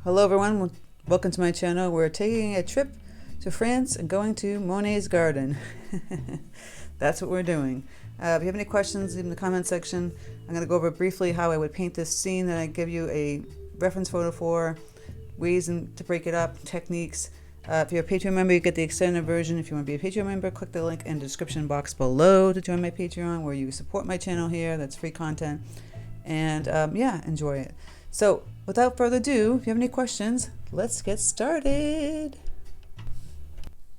Hello everyone, welcome to my channel. We're taking a trip to France and going to Monet's garden. That's what we're doing. If you have any questions, leave them in the comment section. I'm going to go over briefly how I would paint this scene, and I give you a reference photo for ways to break it up, techniques. If you're a Patreon member, you get the extended version. If you want to be a Patreon member, click the link in the description box below to join my Patreon, where you support my channel here. That's free content. And yeah, enjoy it. So without further ado, if you have any questions, let's get started.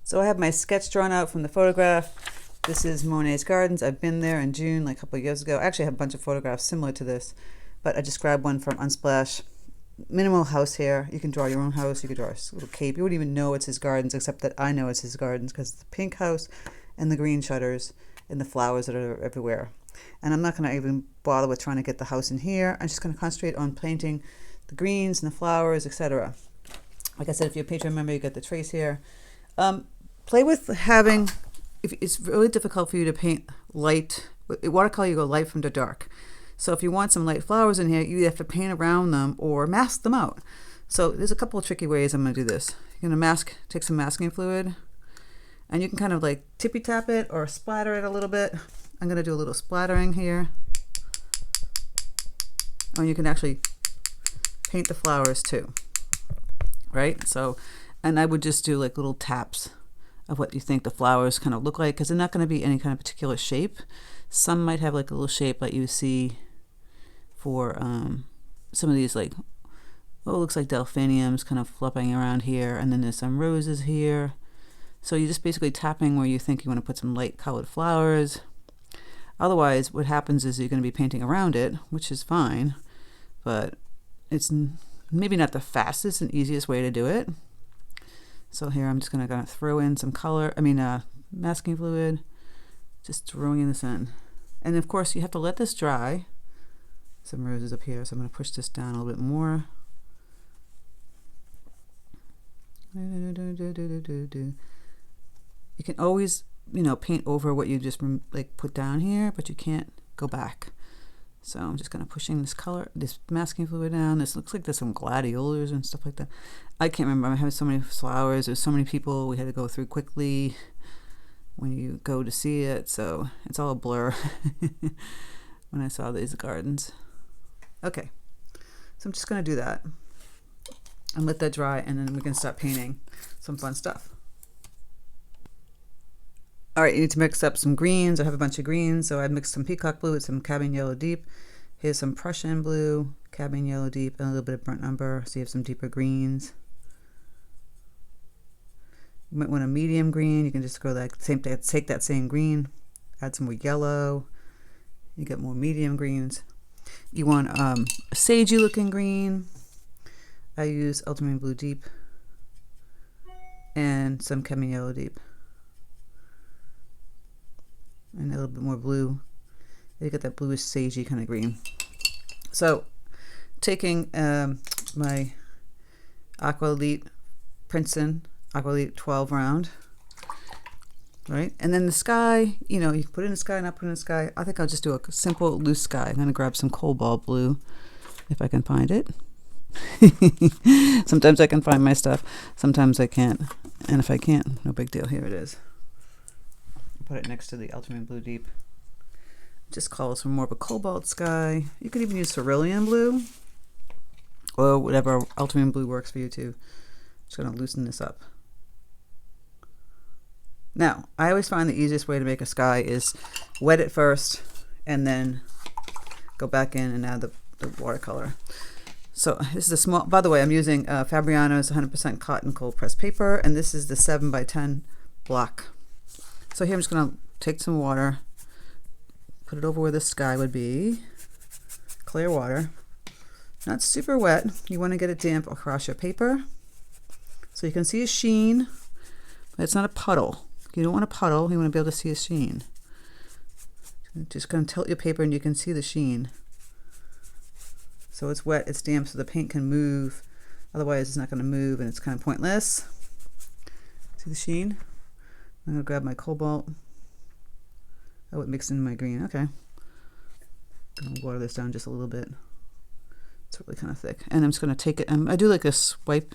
So I have my sketch drawn out from the photograph. This is Monet's Gardens. I've been there in June, like a couple of years ago. Actually, I have a bunch of photographs similar to this, but I just grabbed one from Unsplash. Minimal house here. You can draw your own house. You could draw a little cape. You wouldn't even know it's his gardens, except that I know it's his gardens because the pink house and the green shutters and the flowers that are everywhere. And I'm not going to even bother with trying to get the house in here. I'm just going to concentrate on painting the greens and the flowers, etc. Like I said, if you're a Patreon member, you get the trace here. Play with having, if it's really difficult for you to paint light, watercolor you go light from the dark. So if you want some light flowers in here, you have to paint around them or mask them out. So there's a couple of tricky ways I'm going to do this. You're going to take some masking fluid, and you can kind of like tippy tap it or splatter it a little bit. I'm going to do a little splattering here. And you can actually paint the flowers too, right? So, and I would just do like little taps of what you think the flowers kind of look like, because they're not going to be any kind of particular shape. Some might have like a little shape like you see for some of these, like, oh, it looks like delphiniums kind of flopping around here, and then there's some roses here. So you're just basically tapping where you think you want to put some light colored flowers. Otherwise, what happens is you're going to be painting around it, which is fine, but it's maybe not the fastest and easiest way to do it. So here I'm just going to throw in some color, masking fluid, just throwing this in. And of course, you have to let this dry. Some roses up here, so I'm going to push this down a little bit more. You can always, paint over what you just like put down here, but you can't go back. So I'm just kind of pushing this masking fluid down. This looks like there's some gladiolas and stuff like that. I can't remember. I have so many flowers. There's so many people we had to go through quickly when you go to see it. So it's all a blur when I saw these gardens. Okay, so I'm just going to do that and let that dry, and then we can start painting some fun stuff. All right, you need to mix up some greens. I have a bunch of greens, so I mixed some peacock blue with some cadmium yellow deep. Here's some Prussian blue, cadmium yellow deep, and a little bit of burnt umber, so you have some deeper greens. You might want a medium green. You can just go take that same green, add some more yellow. You get more medium greens. You want a sagey looking green. I use ultramarine blue deep and some cadmium yellow deep. And a little bit more blue. You get that bluish sagey kind of green. So taking my aqua Princeton aqua 12 round, right? And then the sky, you can put in the sky, not put in the sky. I think I'll just do a simple loose sky. I'm going to grab some cobalt blue if I can find it. Sometimes I can find my stuff, sometimes I can't. And if I can't, no big deal. Here it is. Put it next to the ultramarine blue deep. Just calls for more of a cobalt sky. You could even use cerulean blue or whatever ultramarine blue works for you too. Just going to loosen this up. Now, I always find the easiest way to make a sky is wet it first and then go back in and add the watercolor. So this is a small, by the way, I'm using Fabriano's 100% cotton cold pressed paper, and this is the 7x10 block. So here I'm just going to take some water, put it over where the sky would be, clear water, not super wet. You want to get it damp across your paper so you can see a sheen, but it's not a puddle. You don't want a puddle, you want to be able to see a sheen. Just going to tilt your paper and you can see the sheen. So it's wet, it's damp, so the paint can move. Otherwise it's not going to move and it's kind of pointless. See the sheen? I'm going to grab my cobalt. Oh, it mixed into my green. Okay. I'm going to water this down just a little bit. It's really kind of thick. And I'm just going to take it, I do like a swipe.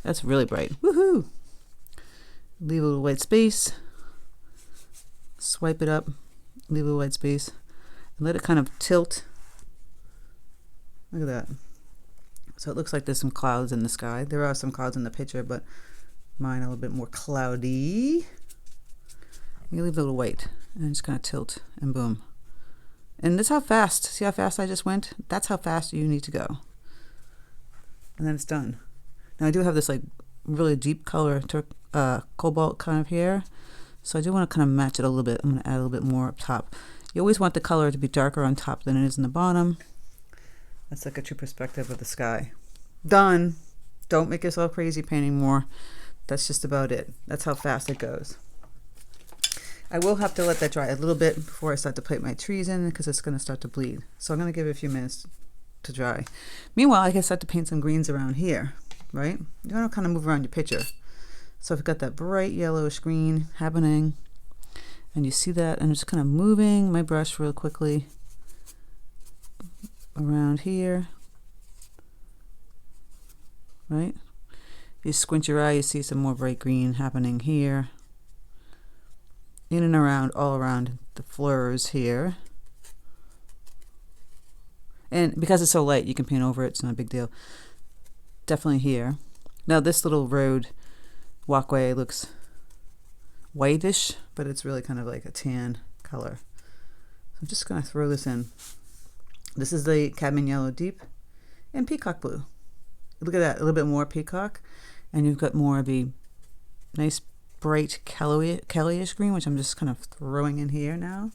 That's really bright. Woohoo! Leave a little white space. Swipe it up. Leave a little white space. And let it kind of tilt. Look at that. So it looks like there's some clouds in the sky. There are some clouds in the picture, but mine are a little bit more cloudy. You leave a little white and just kind of tilt and boom. And that's how fast, see how fast I just went? That's how fast you need to go. And then it's done. Now I do have this like really deep color, cobalt kind of here. So I do want to kind of match it a little bit. I'm going to add a little bit more up top. You always want the color to be darker on top than it is in the bottom. That's like a true perspective of the sky. Done. Don't make yourself crazy painting more. That's just about it. That's how fast it goes. I will have to let that dry a little bit before I start to put my trees in because it's going to start to bleed. So I'm going to give it a few minutes to dry. Meanwhile, I can start to paint some greens around here, right? You want to kind of move around your picture. So I've got that bright yellowish green happening. And you see that, and I'm just kind of moving my brush real quickly around here, right? You squint your eye, you see some more bright green happening here. In and around, all around the fleurs here. And because it's so light, you can paint over it, it's not a big deal. Definitely here. Now this little road walkway looks whitish, but it's really kind of like a tan color. So I'm just going to throw this in. This is the cadmium yellow deep and peacock blue. Look at that, a little bit more peacock, and you've got more of a nice bright Kellyish green, which I'm just kind of throwing in here now.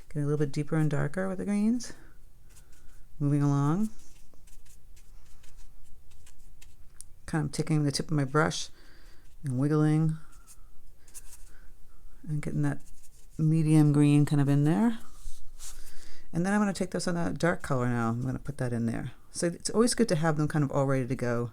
Getting a little bit deeper and darker with the greens. Moving along. Kind of taking the tip of my brush and wiggling and getting that medium green kind of in there. And then I'm going to take this on that dark color now. I'm going to put that in there. So it's always good to have them kind of all ready to go.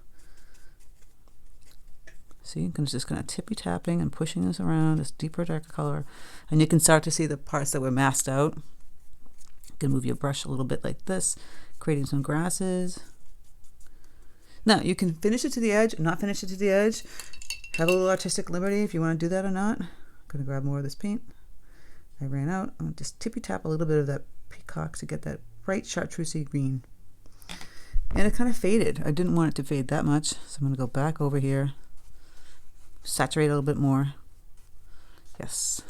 See, I'm just kind of tippy tapping and pushing this around, this deeper, darker color. And you can start to see the parts that were masked out. You can move your brush a little bit like this, creating some grasses. Now, you can finish it to the edge, not finish it to the edge. Have a little artistic liberty if you want to do that or not. I'm going to grab more of this paint. I ran out. I'm going to just tippy tap a little bit of that peacock to get that bright chartreusey green. And it kind of faded. I didn't want it to fade that much, so I'm going to go back over here, saturate a little bit more. Yes.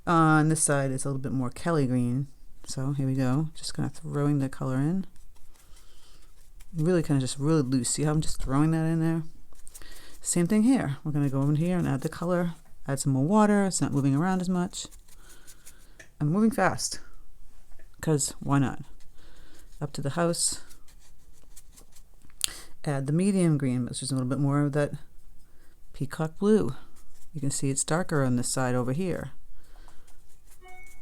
On this side, it's a little bit more Kelly green. So here we go. Just kind of throwing the color in. Really kind of just really loose. See how I'm just throwing that in there? Same thing here. We're going to go in here and add the color. Add some more water. It's not moving around as much. I'm moving fast. Because why not? Up to the house. Add the medium green, which is a little bit more of that peacock blue. You can see it's darker on this side over here.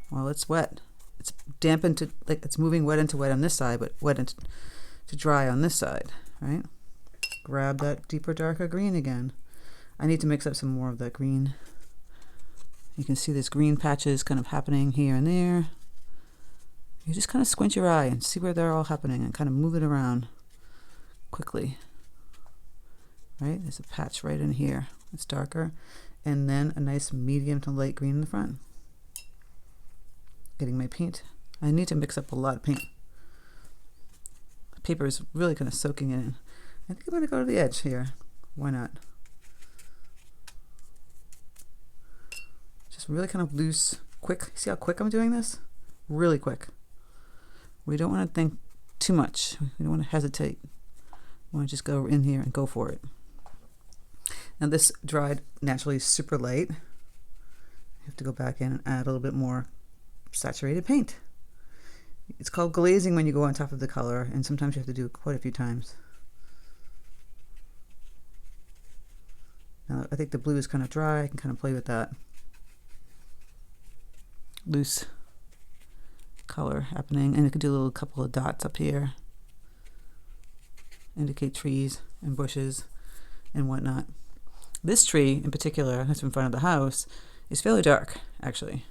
Well, it's wet. It's dampened to, like it's moving wet into wet on this side, but wet into to dry on this side, right? Grab that deeper, darker green again. I need to mix up some more of that green. You can see this green patches kind of happening here and there. You just kind of squint your eye and see where they're all happening and kind of move it around quickly. Right? There's a patch right in here. It's darker. And then a nice medium to light green in the front. Getting my paint. I need to mix up a lot of paint. The paper is really kind of soaking in. I think I'm going to go to the edge here. Why not? Just really kind of loose, quick. See how quick I'm doing this? Really quick. We don't want to think too much. We don't want to hesitate. We want to just go in here and go for it. Now this dried naturally super light. You have to go back in and add a little bit more saturated paint. It's called glazing when you go on top of the color, and sometimes you have to do it quite a few times. Now I think the blue is kind of dry. I can kind of play with that. Loose color happening, and you could do a little couple of dots up here. Indicate trees and bushes and whatnot. This tree in particular that's in front of the house is fairly dark, actually.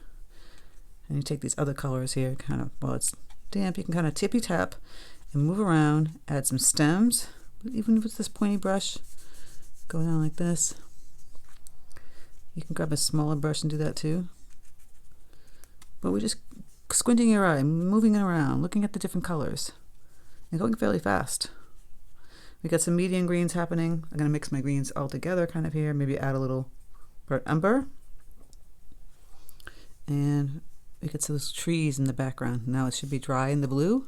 And you take these other colors here, kind of, while it's damp, you can kind of tippy tap and move around, add some stems, even with this pointy brush, go down like this. You can grab a smaller brush and do that too. But we're just squinting your eye, moving it around, looking at the different colors, and going fairly fast. We got some medium greens happening. I'm going to mix my greens all together kind of here, maybe add a little burnt umber. And we get those trees in the background. Now it should be dry in the blue.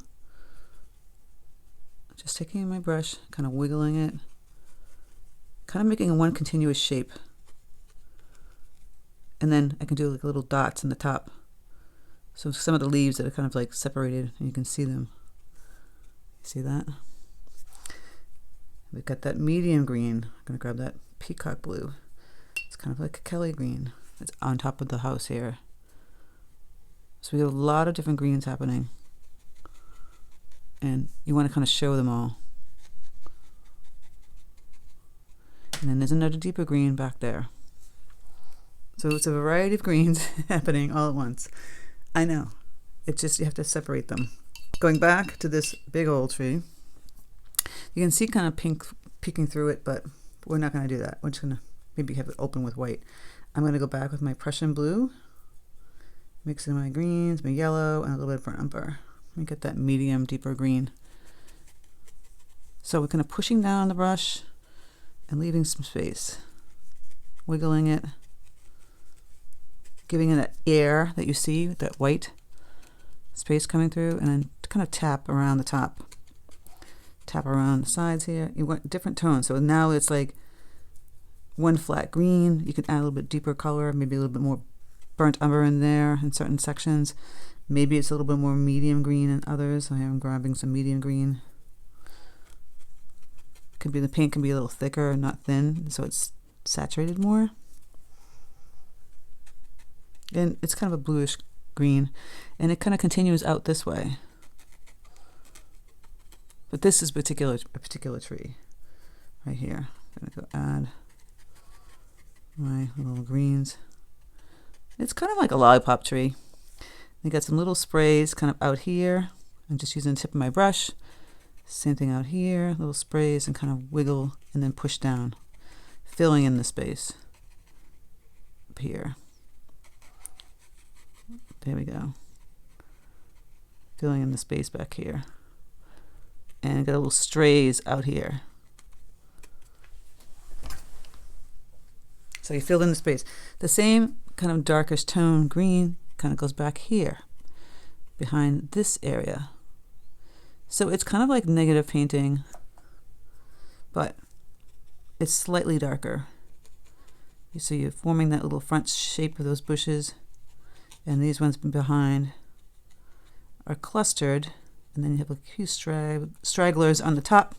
Just taking my brush, kind of wiggling it, kind of making one continuous shape. And then I can do like little dots in the top. So some of the leaves that are kind of like separated, and you can see them. See that? We've got that medium green. I'm going to grab that peacock blue. It's kind of like a Kelly green. It's on top of the house here. So we have a lot of different greens happening. And you want to kind of show them all. And then there's another deeper green back there. So it's a variety of greens happening all at once. I know. It's just you have to separate them. Going back to this big old tree, you can see kind of pink peeking through it, but we're not going to do that. We're just going to maybe have it open with white. I'm going to go back with my Prussian blue, mix in my greens, my yellow, and a little bit of burnt umber. Let me get that medium, deeper green. So we're kind of pushing down the brush and leaving some space, wiggling it, giving it that air that you see with that white space coming through, and then kind of tap around the top. Tap around the sides here. You want different tones. So now it's like one flat green. You can add a little bit deeper color, maybe a little bit more burnt umber in there in certain sections. Maybe it's a little bit more medium green in others. So I'm grabbing some medium green. Could be the paint can be a little thicker, not thin, so it's saturated more. And it's kind of a bluish green, and it kind of continues out this way. But this is a particular tree right here. I'm gonna go add my little greens. It's kind of like a lollipop tree. I got some little sprays kind of out here. I'm just using the tip of my brush. Same thing out here, little sprays, and kind of wiggle and then push down, filling in the space up here. There we go. Filling in the space back here. And got a little strays out here. So you filled in the space. The same kind of darkish tone green kind of goes back here, behind this area. So it's kind of like negative painting, but it's slightly darker. You see you're forming that little front shape of those bushes, and these ones behind are clustered, and then you have a few stragglers on the top,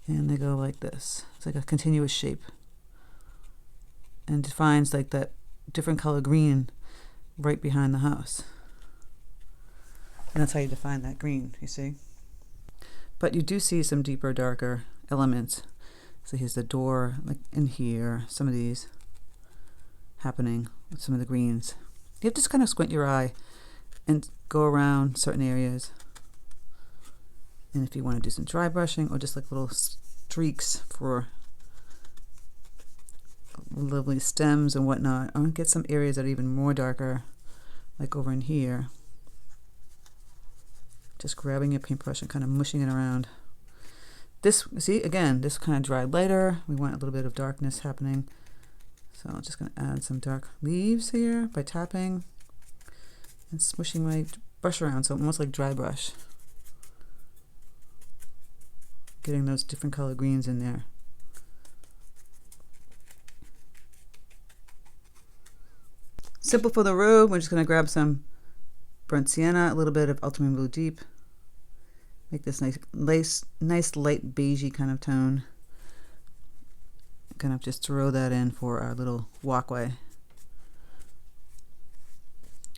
and they go like this. It's like a continuous shape, and defines like that different color green right behind the house. And that's how you define that green, you see. But you do see some deeper, darker elements. So here's the door, like in here, some of these happening with some of the greens. You have to just kind of squint your eye and go around certain areas. And if you want to do some dry brushing or just like little streaks for lovely stems and whatnot, I'm going to get some areas that are even more darker, like over in here. Just grabbing your paintbrush and kind of mushing it around. This, see, again, this kind of dried lighter. We want a little bit of darkness happening. So I'm just going to add some dark leaves here by tapping and smushing my brush around, so almost like dry brush. Getting those different color greens in there. Simple for the robe, we're just going to grab some burnt sienna, a little bit of ultramarine blue deep. Make this nice light beigey kind of tone. Kind of just throw that in for our little walkway.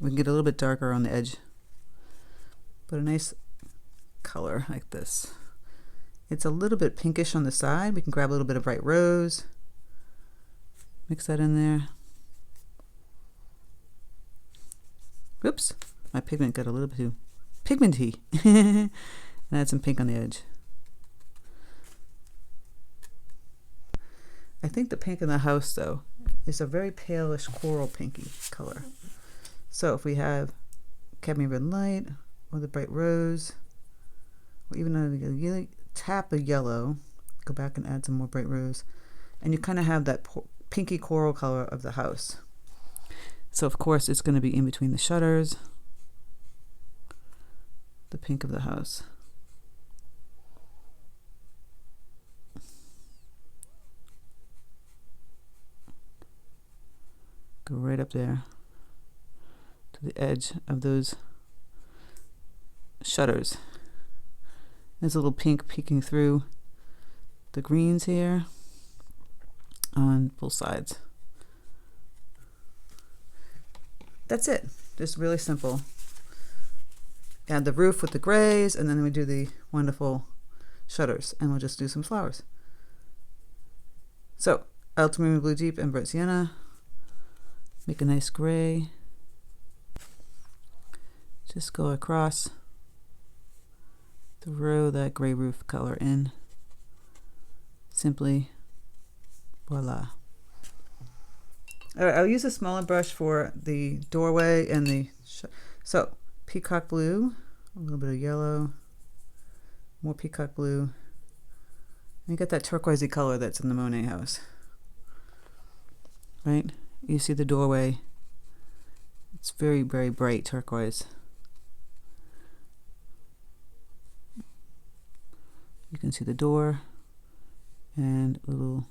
We can get a little bit darker on the edge, but a nice color like this. It's a little bit pinkish on the side. We can grab a little bit of bright rose, mix that in there. Oops, my pigment got a little bit too pigmenty. and add some pink on the edge. I think the pink in the house, though, is a very palish coral pinky color. So if we have cadmium red light, or the bright rose, or even a tap of yellow, go back and add some more bright rose, and you kind of have that pinky coral color of the house. So of course it's going to be in between the shutters, the pink of the house. Go right up there to the edge of those shutters. There's a little pink peeking through the greens here on both sides. That's it. Just really simple. Add the roof with the grays, and then we do the wonderful shutters, and we'll just do some flowers. So, ultramarine blue deep and bright sienna. Make a nice gray. Just go across, throw that gray roof color in. Simply, voila. All right, I'll use a smaller brush for the doorway and the so peacock blue, a little bit of yellow, more peacock blue. And you get that turquoisey color that's in the Monet house, right? You see the doorway. It's very, very bright turquoise. You can see the door and a little.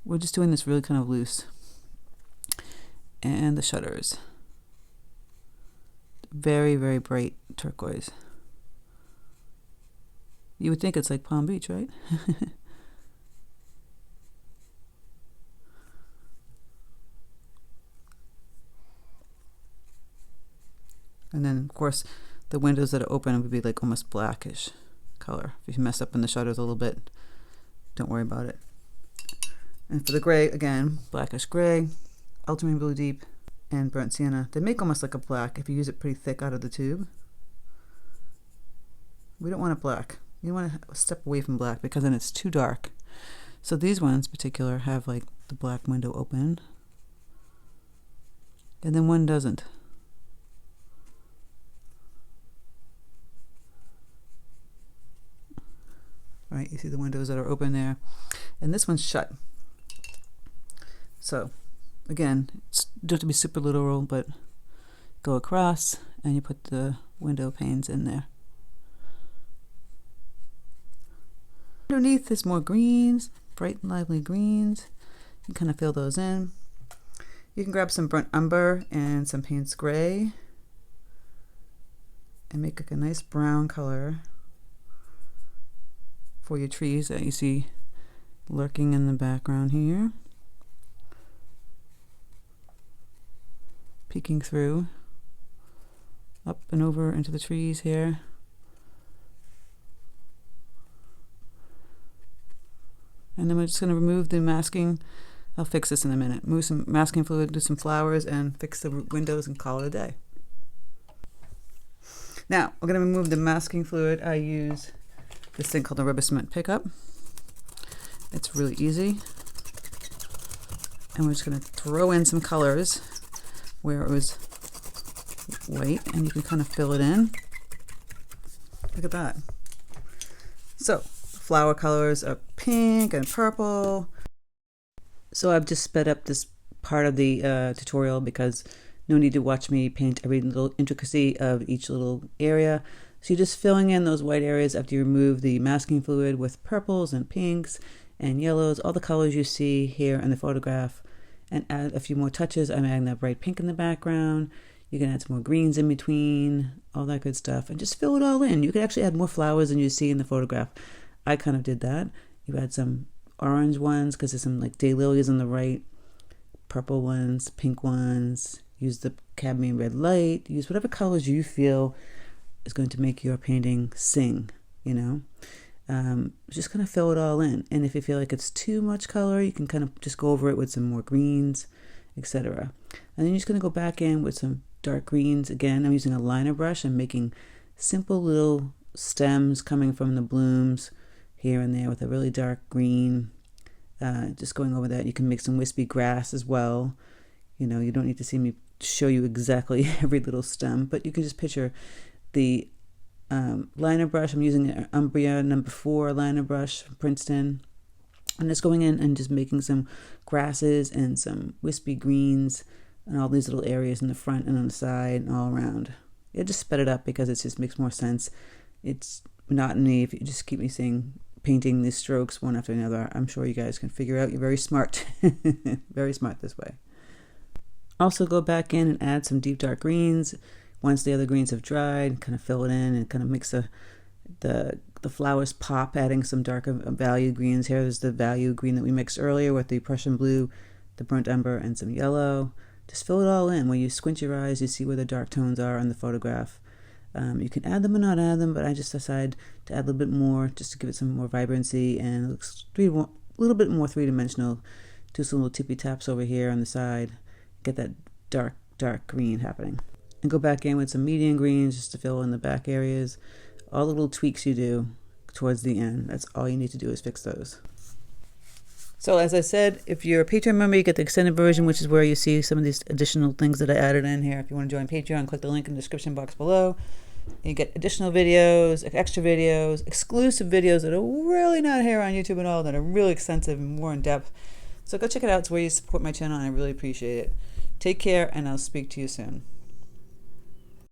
We're just doing this really kind of loose. And the shutters. Very, very bright turquoise. You would think it's like Palm Beach, right? And then, of course, the windows that are open would be like almost blackish color. If you mess up in the shutters a little bit, don't worry about it. And for the gray, again, blackish gray, ultramarine blue deep, and burnt sienna. They make almost like a black if you use it pretty thick out of the tube. We don't want it black. You want to step away from black because then it's too dark. So these ones in particular have like the black window open, and then one doesn't. Right, you see the windows that are open there, and this one's shut. So again, it's don't have to be super literal, but go across and you put the window panes in there. Underneath there's more greens, bright and lively greens. You can kind of fill those in. You can grab some burnt umber and some Payne's gray and make like a nice brown color for your trees that you see lurking in the background here, peeking through up and over into the trees here. And then we're just going to remove the masking. I'll fix this in a minute. Move some masking fluid, do some flowers, and fix the windows and call it a day. Now we're going to remove the masking fluid. I use this thing called a rubber cement pickup. It's really easy. And we're just going to throw in some colors where it was white, and you can kind of fill it in. Look at that. So flower colors are pink and purple. So I've just sped up this part of the tutorial because no need to watch me paint every little intricacy of each little area. So you're just filling in those white areas after you remove the masking fluid with purples and pinks and yellows, all the colors you see here in the photograph, and add a few more touches. I'm adding that bright pink in the background. You can add some more greens in between, all that good stuff, and just fill it all in. You can actually add more flowers than you see in the photograph. I kind of did that. You add some orange ones because there's some like daylilies on the right, purple ones, pink ones. Use the cadmium red light. Use whatever colors you feel is going to make your painting sing, you know. Just kind of fill it all in. And if you feel like it's too much color, you can kind of just go over it with some more greens, etc. And then you're just going to go back in with some dark greens. Again, I'm using a liner brush. I'm making simple little stems coming from the blooms here and there with a really dark green. Just going over that. You can make some wispy grass as well. You know, you don't need to see me show you exactly every little stem, but you can just picture the liner brush. I'm using an Umbria number 4 liner brush from Princeton. I'm just going in and just making some grasses and some wispy greens and all these little areas in the front and on the side and all around. Yeah, just sped it up because it just makes more sense. It's monotony if you just keep me saying painting these strokes one after another. I'm sure you guys can figure out. You're very smart. Very smart this way. Also go back in and add some deep dark greens. Once the other greens have dried, kind of fill it in and kind of mix the flowers pop, adding some darker value greens. Here there's the value green that we mixed earlier with the Prussian blue, the burnt umber, and some yellow. Just fill it all in. When you squint your eyes, you see where the dark tones are on the photograph. You can add them or not add them, but I just decided to add a little bit more just to give it some more vibrancy, and it looks a little bit more three-dimensional. Do some little tippy taps over here on the side. Get that dark green happening. And go back in with some medium greens just to fill in the back areas. All the little tweaks you do towards the end. That's all you need to do is fix those. So as I said, if you're a Patreon member, you get the extended version, which is where you see some of these additional things that I added in here. If you want to join Patreon, click the link in the description box below. You get additional videos, extra videos, exclusive videos that are really not here on YouTube at all, that are really extensive and more in depth. So go check it out. It's where you support my channel, and I really appreciate it. Take care, and I'll speak to you soon.